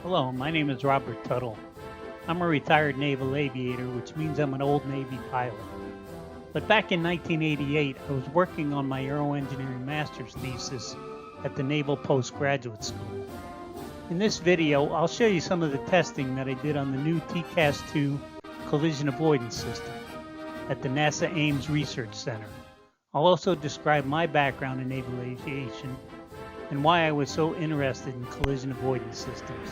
Hello, my name is Robert Tuttle. I'm a retired Naval Aviator, which means I'm an old Navy pilot. But back in 1988, I was working on my aeroengineering master's thesis at the Naval Postgraduate School. In this video, I'll show you some of the testing that I did on the new TCAS2 collision avoidance system at the NASA-AMES Research Center. I'll also describe my background in naval aviation and why I was so interested in collision avoidance systems.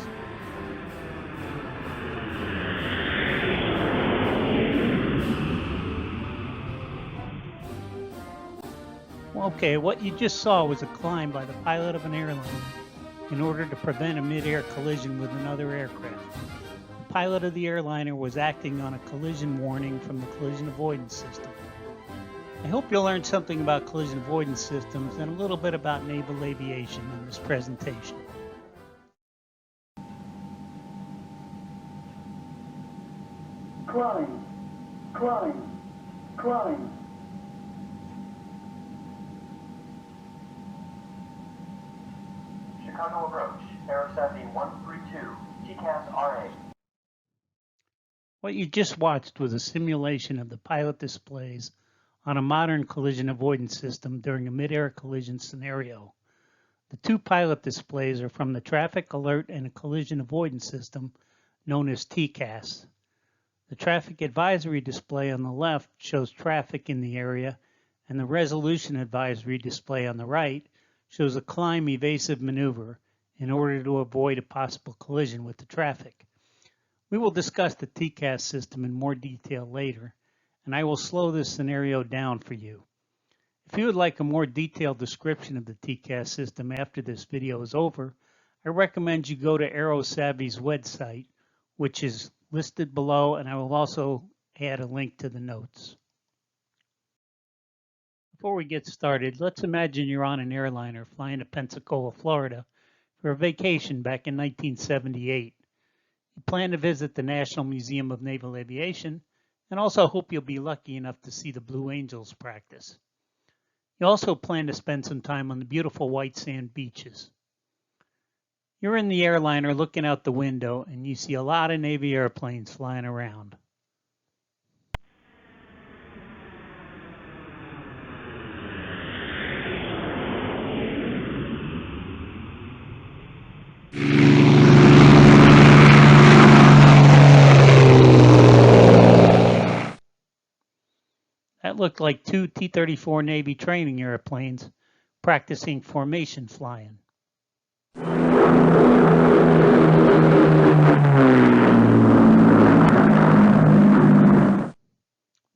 Okay, what you just saw was a climb by the pilot of an airliner in order to prevent a mid-air collision with another aircraft. The pilot of the airliner was acting on a collision warning from the collision avoidance system. I hope you'll learn something about collision avoidance systems and a little bit about naval aviation in this presentation. Climb, climb, climb. Chicago approach, Aerosavy 132, TCAS RA. What you just watched was a simulation of the pilot displays on a modern collision avoidance system during a mid-air collision scenario. The two pilot displays are from the Traffic Alert and Collision Avoidance System known as TCAS. The Traffic Advisory display on the left shows traffic in the area, and the Resolution Advisory display on the right shows a climb evasive maneuver in order to avoid a possible collision with the traffic. We will discuss the TCAS system in more detail later, and I will slow this scenario down for you. If you would like a more detailed description of the TCAS system after this video is over, I recommend you go to Aerosavy's website, which is listed below, and I will also add a link to the notes. Before we get started, let's imagine you're on an airliner flying to Pensacola, Florida for a vacation back in 1978. You plan to visit the National Museum of Naval Aviation and also hope you'll be lucky enough to see the Blue Angels practice. You also plan to spend some time on the beautiful white sand beaches. You're in the airliner looking out the window and you see a lot of Navy airplanes flying around. That looked like two T-34 Navy training airplanes practicing formation flying.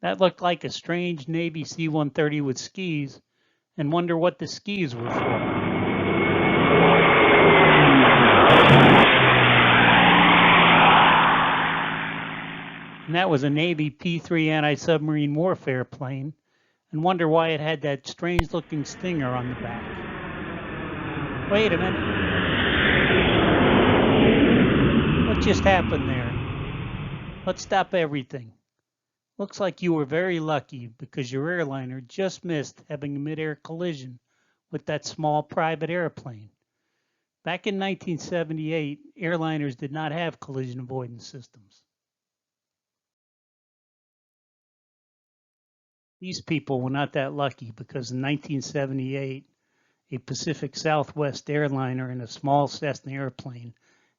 That looked like a strange Navy C-130 with skis, and wonder what the skis were for. And that was a Navy P-3 anti-submarine warfare plane, and wonder why it had that strange-looking stinger on the back. Wait a minute. What just happened there? Let's stop everything. Looks like you were very lucky because your airliner just missed having a mid-air collision with that small private airplane. Back in 1978, airliners did not have collision avoidance systems. These people were not that lucky because in 1978, a Pacific Southwest airliner and a small Cessna airplane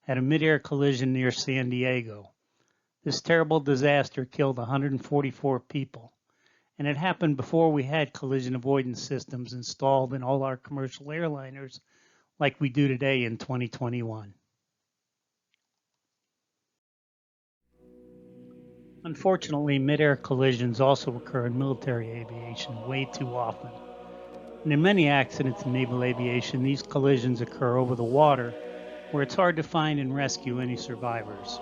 had a mid-air collision near San Diego. This terrible disaster killed 144 people, and it happened before we had collision avoidance systems installed in all our commercial airliners like we do today in 2021. Unfortunately, mid-air collisions also occur in military aviation way too often. And in many accidents in naval aviation, these collisions occur over the water, where it's hard to find and rescue any survivors.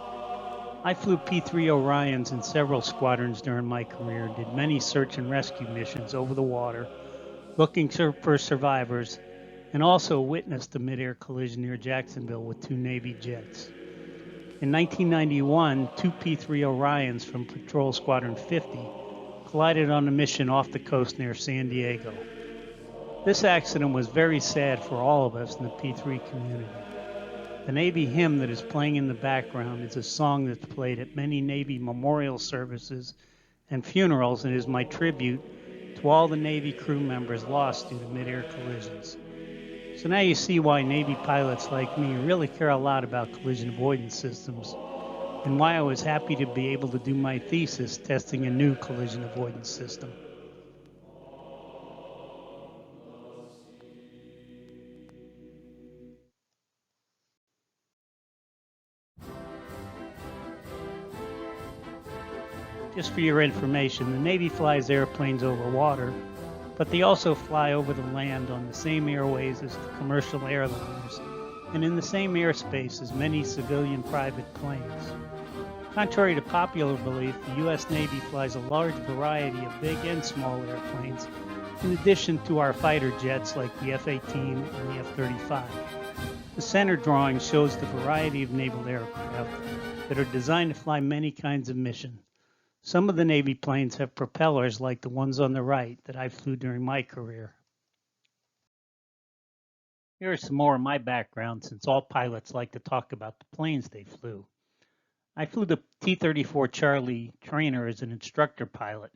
I flew P-3 Orions in several squadrons during my career, did many search and rescue missions over the water, looking for survivors, and also witnessed a mid-air collision near Jacksonville with two Navy jets. In 1991, two P-3 Orions from Patrol Squadron 50 collided on a mission off the coast near San Diego. This accident was very sad for all of us in the P-3 community. The Navy hymn that is playing in the background is a song that's played at many Navy memorial services and funerals and is my tribute to all the Navy crew members lost due to mid-air collisions. So now you see why Navy pilots like me really care a lot about collision avoidance systems and why I was happy to be able to do my thesis testing a new collision avoidance system. Just for your information, the Navy flies airplanes over water, but they also fly over the land on the same airways as the commercial airliners and in the same airspace as many civilian private planes. Contrary to popular belief, the U.S. Navy flies a large variety of big and small airplanes, in addition to our fighter jets like the F-18 and the F-35. The center drawing shows the variety of naval aircraft that are designed to fly many kinds of mission. Some of the Navy planes have propellers like the ones on the right that I flew during my career. Here is some more of my background, since all pilots like to talk about the planes they flew. I flew the T-34 Charlie trainer as an instructor pilot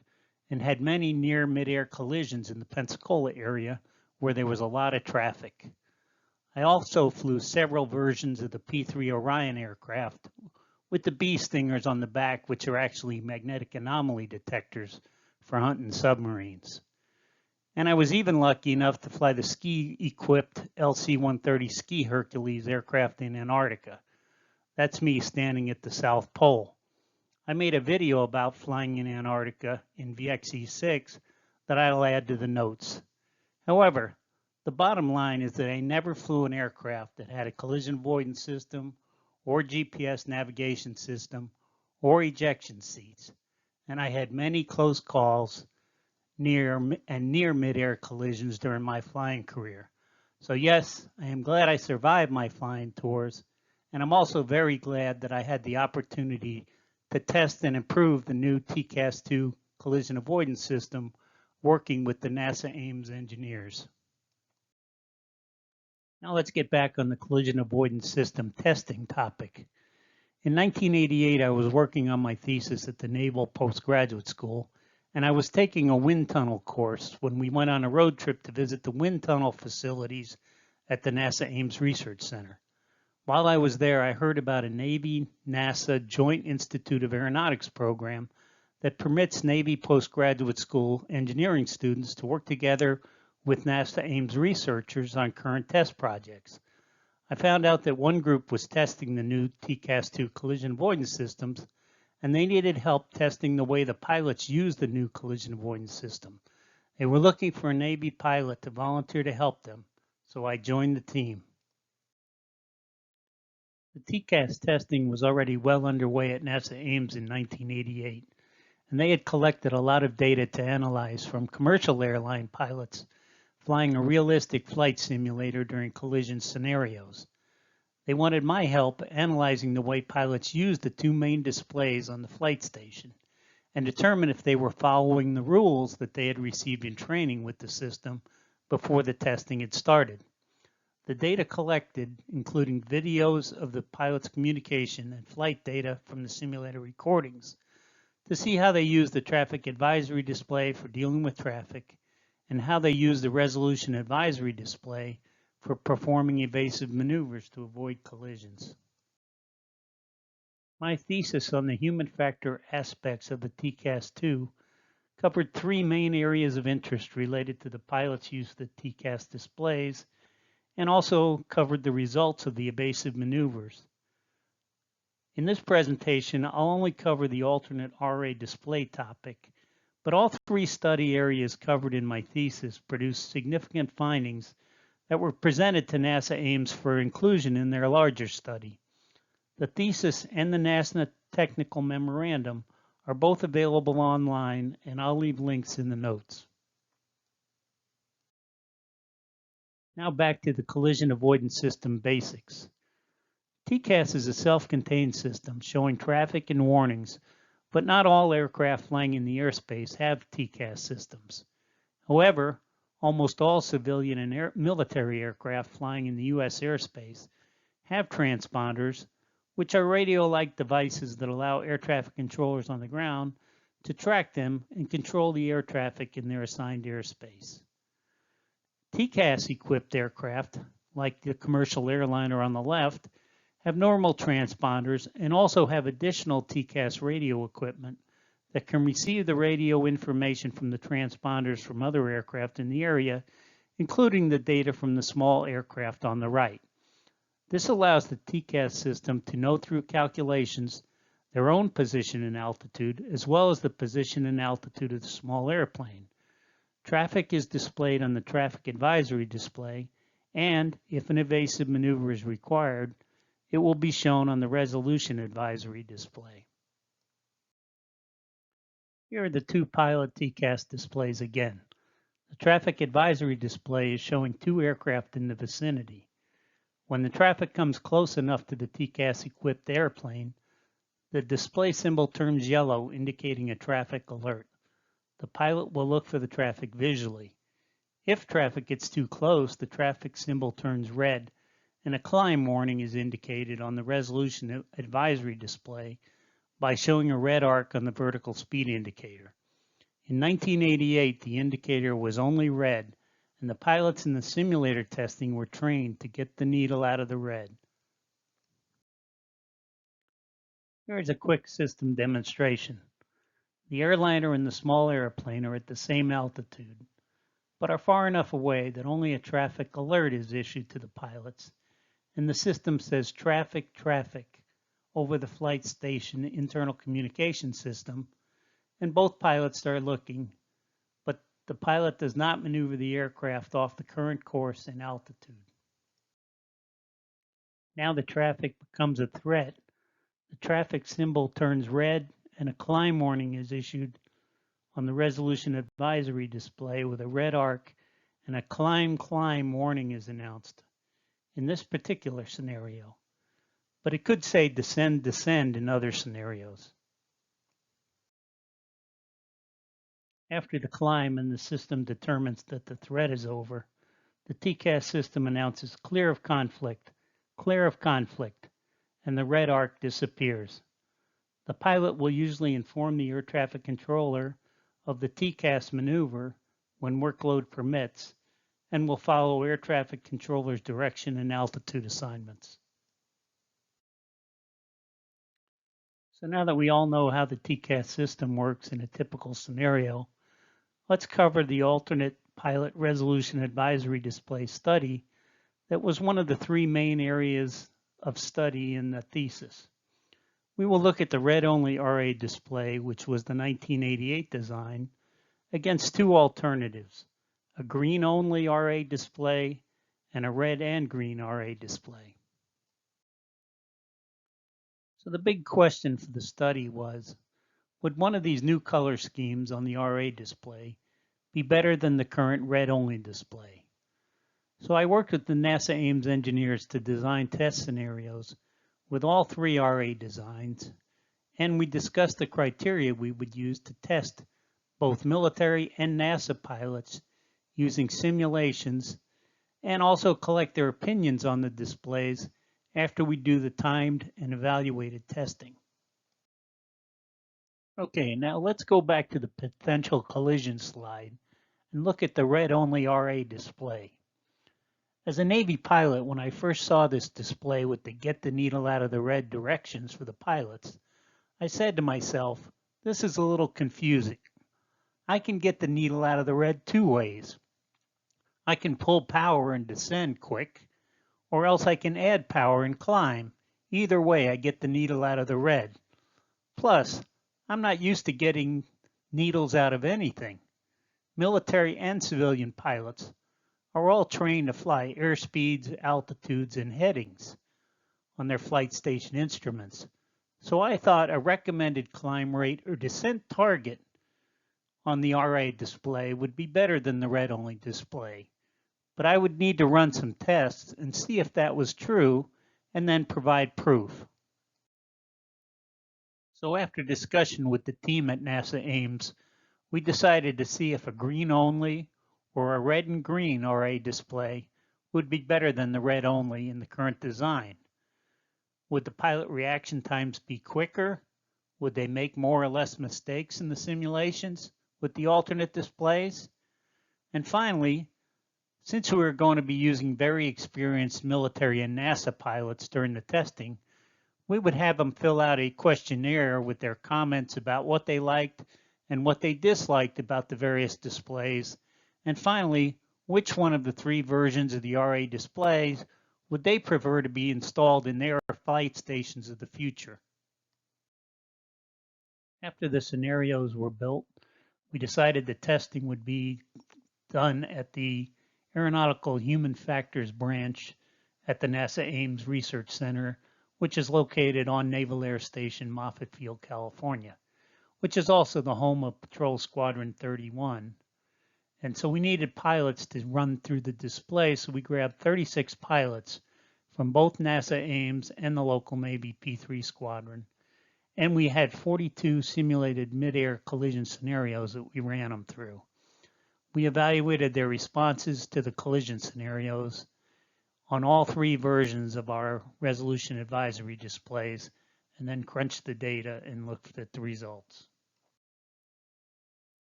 and had many near mid-air collisions in the Pensacola area where there was a lot of traffic. I also flew several versions of the P-3 Orion aircraft with the bee stingers on the back, which are actually magnetic anomaly detectors for hunting submarines. And I was even lucky enough to fly the ski-equipped LC-130 Ski Hercules aircraft in Antarctica. That's me standing at the South Pole. I made a video about flying in Antarctica in VXE6 that I'll add to the notes. However, the bottom line is that I never flew an aircraft that had a collision avoidance system or GPS navigation system or ejection seats, and I had many close calls near mid-air collisions during my flying career. So yes, I am glad I survived my flying tours, and I'm also very glad that I had the opportunity to test and improve the new TCAS2 collision avoidance system working with the NASA-AMES engineers. Now let's get back on the collision avoidance system testing topic. In 1988, I was working on my thesis at the Naval Postgraduate School, and I was taking a wind tunnel course when we went on a road trip to visit the wind tunnel facilities at the NASA-AMES Research Center. While I was there, I heard about a Navy-NASA Joint Institute of Aeronautics program that permits Navy postgraduate school engineering students to work together with NASA-AMES researchers on current test projects. I found out that one group was testing the new TCAS2 collision avoidance systems, and they needed help testing the way the pilots use the new collision avoidance system. They were looking for a Navy pilot to volunteer to help them, so I joined the team. The TCAS testing was already well underway at NASA-AMES in 1988, and they had collected a lot of data to analyze from commercial airline pilots flying a realistic flight simulator during collision scenarios. They wanted my help analyzing the way pilots used the two main displays on the flight station and determine if they were following the rules that they had received in training with the system before the testing had started. The data collected, including videos of the pilot's communication and flight data from the simulator recordings, to see how they use the traffic advisory display for dealing with traffic and how they use the resolution advisory display for performing evasive maneuvers to avoid collisions. My thesis on the human factor aspects of the TCAS2 covered three main areas of interest related to the pilot's use of the TCAS displays, and also covered the results of the evasive maneuvers. In this presentation, I'll only cover the alternate RA display topic, but all three study areas covered in my thesis produced significant findings that were presented to NASA-AMES for inclusion in their larger study. The thesis and the NASA technical memorandum are both available online, and I'll leave links in the notes. Now back to the collision avoidance system basics. TCAS is a self-contained system showing traffic and warnings, but not all aircraft flying in the airspace have TCAS systems. However, almost all civilian and military aircraft flying in the U.S. airspace have transponders, which are radio-like devices that allow air traffic controllers on the ground to track them and control the air traffic in their assigned airspace. TCAS-equipped aircraft, like the commercial airliner on the left, have normal transponders and also have additional TCAS radio equipment that can receive the radio information from the transponders from other aircraft in the area, including the data from the small aircraft on the right. This allows the TCAS system to know through calculations their own position and altitude, as well as the position and altitude of the small airplane. Traffic is displayed on the traffic advisory display, and if an evasive maneuver is required, it will be shown on the resolution advisory display. Here are the two pilot TCAS displays again. The traffic advisory display is showing two aircraft in the vicinity. When the traffic comes close enough to the TCAS-equipped airplane, the display symbol turns yellow, indicating a traffic alert. The pilot will look for the traffic visually. If traffic gets too close, the traffic symbol turns red, and a climb warning is indicated on the resolution advisory display by showing a red arc on the vertical speed indicator. In 1988, the indicator was only red, and the pilots in the simulator testing were trained to get the needle out of the red. Here is a quick system demonstration. The airliner and the small airplane are at the same altitude, but are far enough away that only a traffic alert is issued to the pilots, and the system says traffic, traffic over the flight station internal communication system, and both pilots start looking, but the pilot does not maneuver the aircraft off the current course and altitude. Now the traffic becomes a threat. The traffic symbol turns red, and a climb warning is issued on the resolution advisory display with a red arc, and a climb warning is announced in this particular scenario. But it could say descend in other scenarios. After the climb and the system determines that the threat is over, the TCAS system announces clear of conflict, and the red arc disappears. The pilot will usually inform the air traffic controller of the TCAS maneuver when workload permits, and will follow air traffic controller's direction and altitude assignments. So now that we all know how the TCAS system works in a typical scenario, let's cover the alternate pilot resolution advisory display study that was one of the three main areas of study in the thesis. We will look at the red-only RA display, which was the 1988 design, against two alternatives, a green-only RA display and a red and green RA display. So the big question for the study was, would one of these new color schemes on the RA display be better than the current red-only display? So I worked with the NASA-AMES engineers to design test scenarios with all three RA designs, and we discussed the criteria we would use to test both military and NASA pilots using simulations, and also collect their opinions on the displays after we do the timed and evaluated testing. Okay, now let's go back to the potential collision slide and look at the red-only RA display. As a Navy pilot, when I first saw this display with the get the needle out of the red directions for the pilots, I said to myself, this is a little confusing. I can get the needle out of the red two ways. I can pull power and descend quick, or else I can add power and climb. Either way, I get the needle out of the red. Plus, I'm not used to getting needles out of anything. Military and civilian pilots are all trained to fly airspeeds, altitudes, and headings on their flight station instruments. So I thought a recommended climb rate or descent target on the RA display would be better than the red-only display. But I would need to run some tests and see if that was true, and then provide proof. So after discussion with the team at NASA-AMES, we decided to see if a green-only or a red and green RA display would be better than the red-only in the current design. Would the pilot reaction times be quicker? Would they make more or less mistakes in the simulations with the alternate displays? And finally, since we were going to be using very experienced military and NASA pilots during the testing, we would have them fill out a questionnaire with their comments about what they liked and what they disliked about the various displays. And finally, which one of the 3 versions of the RA displays would they prefer to be installed in their flight stations of the future? After the scenarios were built, we decided the testing would be done at the Aeronautical Human Factors Branch at the NASA-AMES Research Center, which is located on Naval Air Station Moffett Field, California, which is also the home of Patrol Squadron 31. And so we needed pilots to run through the display, so we grabbed 36 pilots from both NASA-AMES and the local Navy P-3 squadron. And we had 42 simulated mid-air collision scenarios that we ran them through. We evaluated their responses to the collision scenarios on all 3 versions of our resolution advisory displays, and then crunched the data and looked at the results.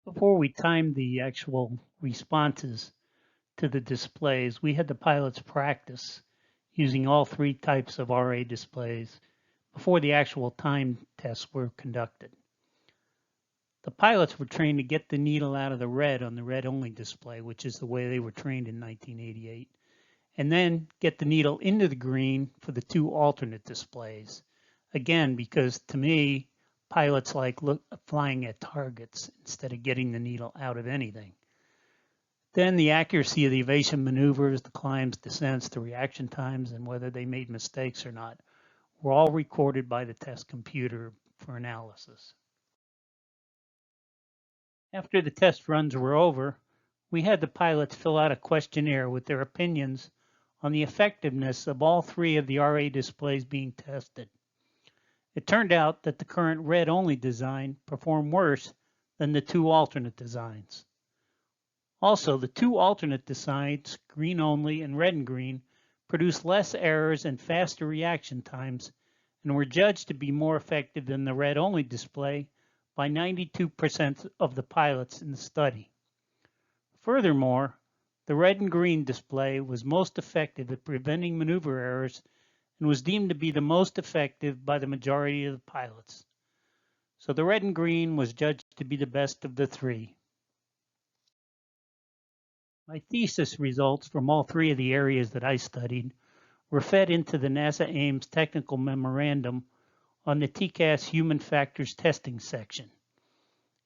Before we timed the actual responses to the displays, we had the pilots practice using all 3 types of RA displays before the actual time tests were conducted. The pilots were trained to get the needle out of the red on the red-only display, which is the way they were trained in 1988, and then get the needle into the green for the 2 alternate displays. Again, because to me, pilots like flying at targets instead of getting the needle out of anything. Then the accuracy of the aviation maneuvers, the climbs, descents, the reaction times, and whether they made mistakes or not were all recorded by the test computer for analysis. After the test runs were over, we had the pilots fill out a questionnaire with their opinions on the effectiveness of all 3 of the RA displays being tested. It turned out that the current red-only design performed worse than the 2 alternate designs. Also, the 2 alternate designs, green only and red and green, produced less errors and faster reaction times and were judged to be more effective than the red-only display by 92% of the pilots in the study. Furthermore, the red and green display was most effective at preventing maneuver errors and was deemed to be the most effective by the majority of the pilots. So the red and green was judged to be the best of the 3. My thesis results from all 3 of the areas that I studied were fed into the NASA-AMES Technical Memorandum on the TCAS Human Factors Testing section,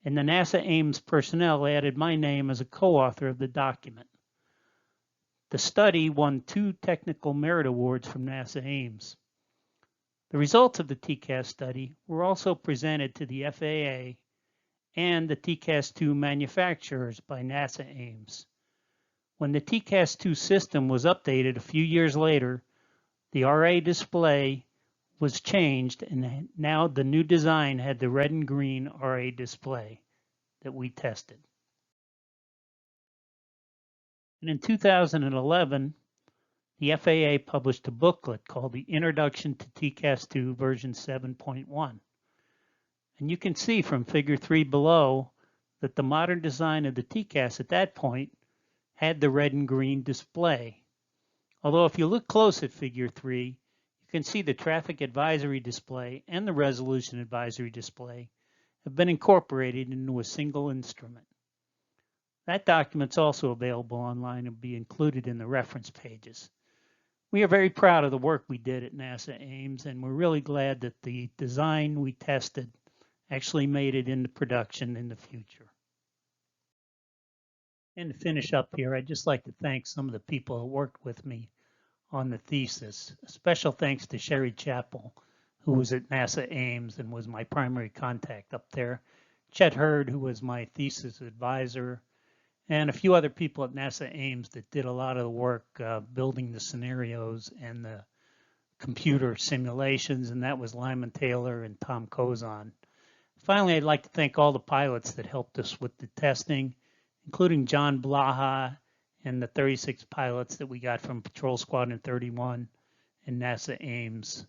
and the NASA-AMES personnel added my name as a co-author of the document. The study won 2 Technical Merit Awards from NASA-AMES. The results of the TCAS study were also presented to the FAA and the TCAS2 manufacturers by NASA-AMES. When the TCAS2 system was updated a few years later, the RA display was changed, and now the new design had the red and green RA display that we tested. And in 2011, the FAA published a booklet called the Introduction to TCAS2 version 7.1. And you can see from figure 3 below that the modern design of the TCAS at that point had the red and green display. Although if you look close at figure 3, you can see the traffic advisory display and the resolution advisory display have been incorporated into a single instrument. That document's also available online and will be included in the reference pages. We are very proud of the work we did at NASA-AMES, and we're really glad that the design we tested actually made it into production in the future. And to finish up here, I'd just like to thank some of the people who worked with me on the thesis. A special thanks to Sherry Chappell, who was at NASA-AMES and was my primary contact up there, Chet Hurd, who was my thesis advisor, and a few other people at NASA-AMES that did a lot of the work building the scenarios and the computer simulations, and that was Lyman Taylor and Tom Kozon. Finally, I'd like to thank all the pilots that helped us with the testing, including John Blaha and the 36 pilots that we got from Patrol Squadron 31 and NASA-AMES.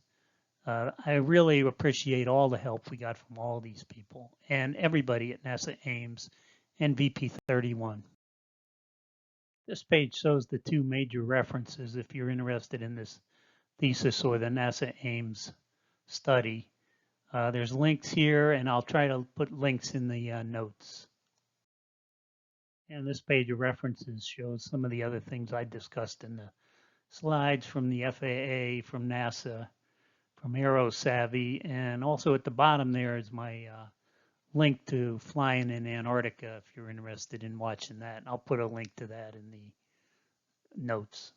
I really appreciate all the help we got from all these people and everybody at NASA-AMES and VP31. This page shows the two major references if you're interested in this thesis or the NASA-AMES study. There's links here, and I'll try to put links in the notes. And this page of references shows some of the other things I discussed in the slides from the FAA, from NASA, from AeroSavvy, and also at the bottom there is my link to flying in Antarctica if you're interested in watching that. I'll put a link to that in the notes.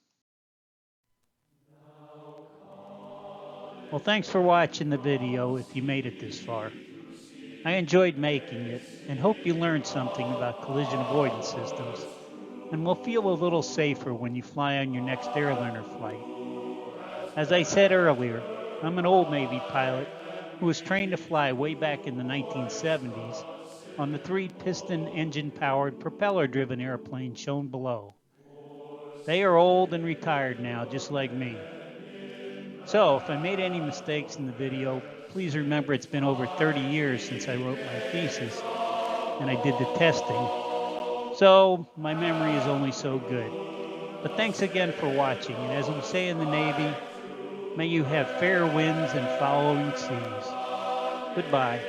Well, thanks for watching the video if you made it this far. I enjoyed making it and hope you learned something about collision avoidance systems and will feel a little safer when you fly on your next airliner flight. As I said earlier, I'm an old Navy pilot who was trained to fly way back in the 1970s on the 3-piston engine-powered propeller-driven airplanes shown below. They are old and retired now, just like me. So if I made any mistakes in the video, please remember it's been over 30 years since I wrote my thesis and I did the testing. So my memory is only so good. But thanks again for watching, and as we say in the Navy, may you have fair winds and following seas. Goodbye.